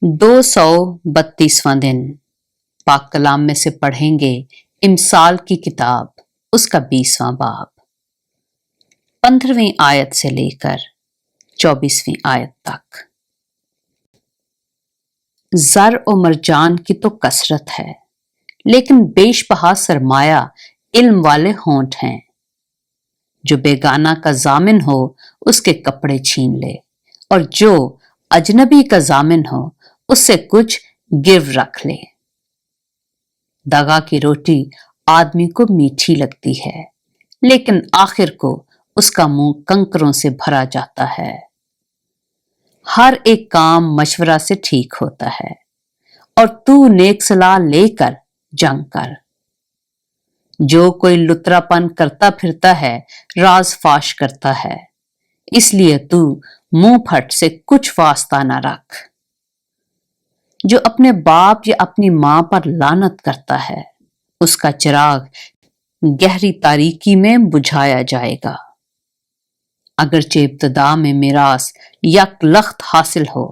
232वां दिन पाक कलाम में से पढ़ेंगे इमसाल की किताब, उसका 20वां बाब, 15वीं आयत से लेकर 24वीं आयत तक। ज़र और मरजान की तो कसरत है, लेकिन बेशबहा सरमाया इल्म वाले होंठ हैं। जो बेगाना का जामिन हो उसके कपड़े छीन ले, और जो अजनबी का जामिन हो उससे कुछ गिर्व रख ले। दगा की रोटी आदमी को मीठी लगती है, लेकिन आखिर को उसका मुंह कंकरों से भरा जाता है। हर एक काम मशवरा से ठीक होता है, और तू नेक सलाह लेकर जंग कर। जो कोई लुतरापन करता फिरता है राज फाश करता है, इसलिए तू मुंह फट से कुछ वास्ता न रख। जो अपने बाप या अपनी मां पर लानत करता है, उसका चिराग गहरी तारीकी में बुझाया जाएगा। अगरचे इब्तिदा में मिरास यकलख्त हासिल हो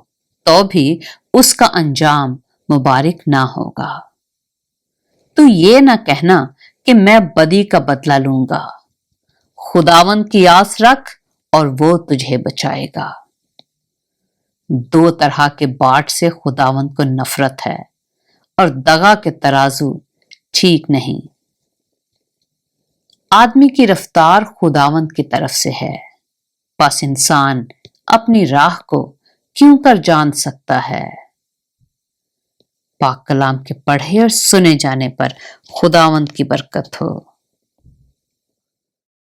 तो भी उसका अंजाम मुबारक ना होगा। तू ये ना कहना कि मैं बदी का बदला लूंगा। खुदावंद की आस रख और वो तुझे बचाएगा। दो तरह के बाट से खुदावंद को नफरत है, और दगा के तराजू ठीक नहीं। आदमी की रफ्तार खुदावंद की तरफ से है, बस इंसान अपनी राह को क्यों कर जान सकता है। पाक कलाम के पढ़े और सुने जाने पर खुदावंद की बरकत हो।